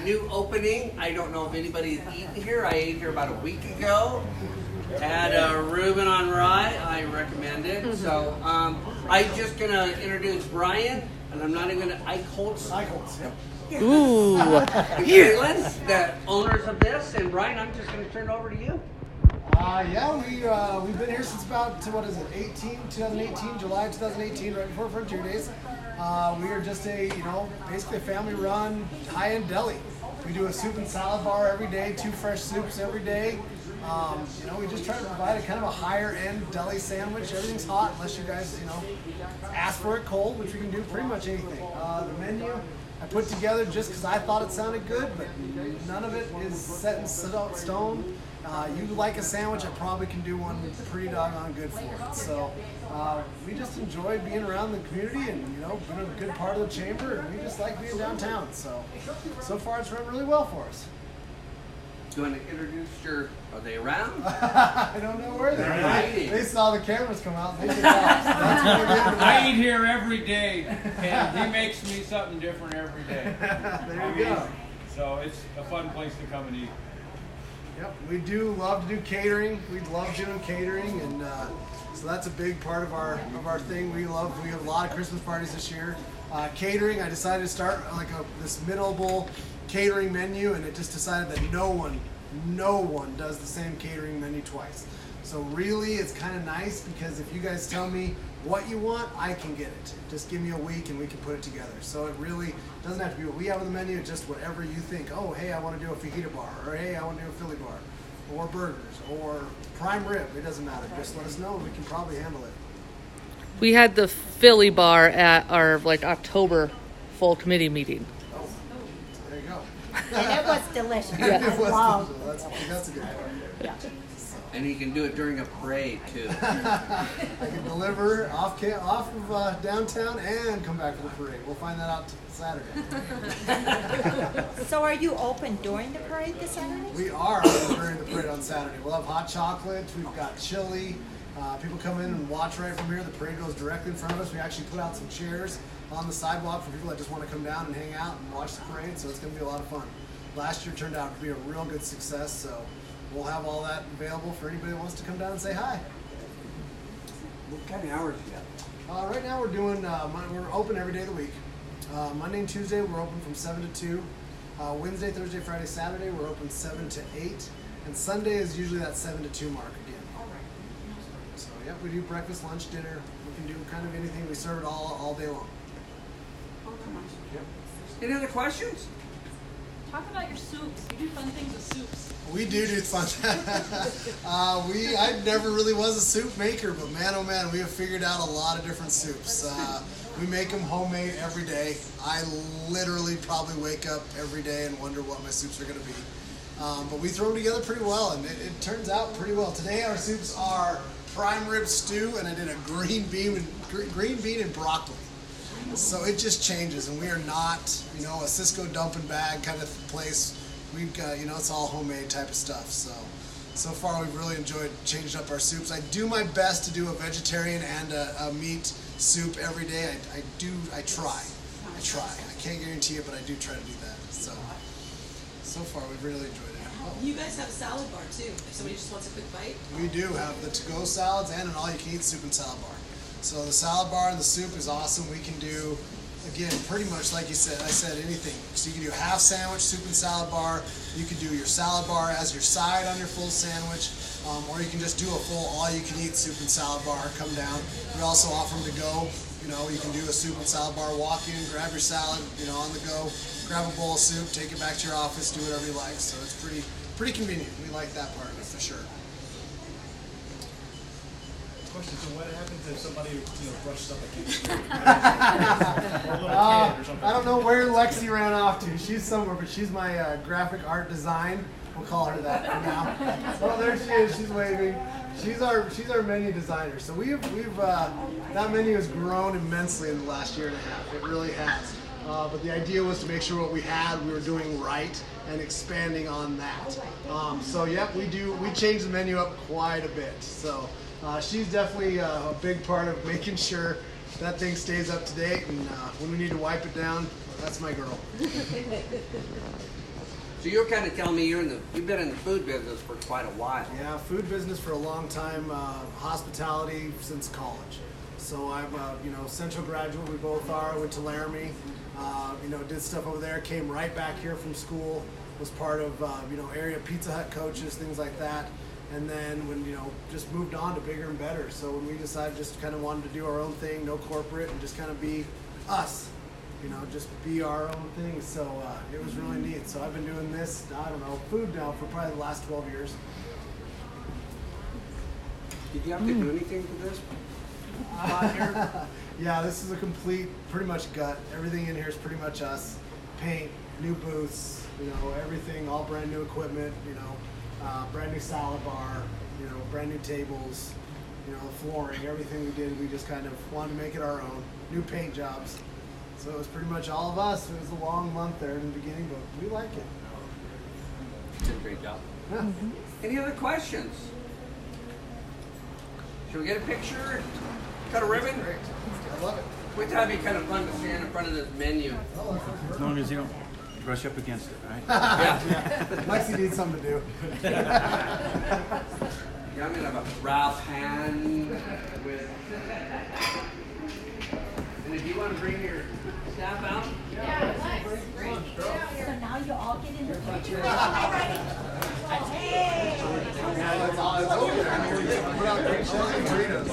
New opening. I don't know if anybody's eaten here. I ate here about a week ago. Had a Reuben on rye. I recommend it. So I'm just gonna introduce Brian, and I'm not even gonna Eichholz. Yep. Ooh. Kaylin, the owners of this, and Brian, I'm just gonna turn it over to you. We've been here since about 2018, July 2018, right before Frontier Days. We are just basically a family-run high-end deli. We do a soup and salad bar every day, 2 fresh soups every day. We just try to provide a kind of a higher-end deli sandwich. Everything's hot unless you guys, ask for it cold, which we can do pretty much anything. The menu I put together just because I thought it sounded good, but none of it is set in stone. You like a sandwich, I probably can do one pretty doggone good for it. So we just enjoy being around the community and being a good part of the chamber, and we just like being downtown. So far it's run really well for us. Do you want to introduce are they around? I don't know where they're at. They saw the cameras come out. They took off. So that's what we're I eat here every day, and he makes me something different every day. There you go. So it's a fun place to come and eat. Yep, we do love to do catering. We love doing catering, and so that's a big part of our thing. We have a lot of Christmas parties this year. Catering, I decided to start this middleable catering menu, and it just decided that no one does the same catering menu twice. So really, it's kind of nice because if you guys tell me what you want, I can get it. Just give me a week and we can put it together. So it really doesn't have to be what we have on the menu, it's just whatever you think. Oh, hey, I want to do a fajita bar, or hey, I want to do a Philly bar, or burgers, or prime rib. It doesn't matter. Just let us know and we can probably handle it. We had the Philly bar at our October full committee meeting. Oh, there you go. And it was delicious. Yeah. It was Wow. that's a good part. Yeah. And you can do it during a parade too. I can deliver off of downtown and come back for the parade. We'll find that out Saturday. So are you open during the parade this Saturday? We are open during the parade on Saturday. We'll have hot chocolate. We've got chili. People come in and watch right from here. The parade goes directly in front of us. We actually put out some chairs on the sidewalk for people that just want to come down and hang out and watch the parade. So it's going to be a lot of fun. Last year turned out to be a real good success. So we'll have all that available for anybody that wants to come down and say hi. What kind of hours you got? Right now we're open every day of the week. Monday and Tuesday we're open from 7 to 2. Wednesday, Thursday, Friday, Saturday we're open 7 to 8. And Sunday is usually that 7 to 2 mark again. So yeah, we do breakfast, lunch, dinner. We can do kind of anything. We serve it all day long. Yep. Any other questions? Talk about your soups. You do fun things with soups. We do fun. I never really was a soup maker, but man, oh man, we have figured out a lot of different soups. We make them homemade every day. I literally probably wake up every day and wonder what my soups are going to be. But we throw them together pretty well, and it turns out pretty well. Today our soups are prime rib stew, and I did a green bean and broccoli. So it just changes, and we are not, a Cisco dump and bag kind of place. We've got, it's all homemade type of stuff. So far we've really enjoyed changing up our soups. I do my best to do a vegetarian and a meat soup every day. I try. I can't guarantee it, but I do try to do that. So far we've really enjoyed it. You guys have a salad bar too, if somebody just wants a quick bite. We do have the to-go salads and an all-you-can-eat soup and salad bar. So the salad bar and the soup is awesome. We can do, again, pretty much like I said, anything. So you can do a half sandwich, soup and salad bar. You can do your salad bar as your side on your full sandwich, or you can just do a full all-you-can-eat soup and salad bar, come down. We also offer them to go. You can do a soup and salad bar, walk in, grab your salad, on the go, grab a bowl of soup, take it back to your office, do whatever you like. So it's pretty convenient. We like that part of it for sure. Question, so what happens if somebody brushes up against you? Or a little kid or something? I don't know where Lexi ran off to. She's somewhere, but she's my graphic art design. We'll call her that for now. Oh, there she is. She's waving. She's our menu designer. So that menu has grown immensely in the last year and a half. It really has. But the idea was to make sure what we had we were doing right and expanding on that. So yep, we changed the menu up quite a bit. So she's definitely a big part of making sure that thing stays up to date, and when we need to wipe it down, that's my girl. So you're kind of telling me you've been in the food business for quite a while. Yeah, food business for a long time, hospitality since college. So I'm a Central graduate. We both are. Went to Laramie. Did stuff over there. Came right back here from school. Was part of area Pizza Hut coaches, things like that. And then when just moved on to bigger and better. So when we decided just kind of wanted to do our own thing, no corporate, and just kind of be us. Just be our own thing. So it was really neat. So I've been doing this, I don't know, food now for probably the last 12 years. Did you have to do anything to this spot here? Yeah, this is a complete, pretty much gut. Everything in here is pretty much us. Paint, new booths, everything, all brand new equipment, brand new salad bar, brand new tables, flooring, everything we did, we just kind of wanted to make it our own. New paint jobs. So it was pretty much all of us. It was a long month there in the beginning, but we like it. You did a great job. Yeah. Any other questions? Should we get a picture? Cut a ribbon? Great. I love it. Wait till it'd be kind of fun to stand in front of this menu. As long as you don't brush up against it, right? Yeah. Lexi needs something to do. Yeah, I'm gonna have a Ralph hand with. And if you want to bring your staff out, So now you all get in the picture. Hey! It's over there. Put out pictures and burritos.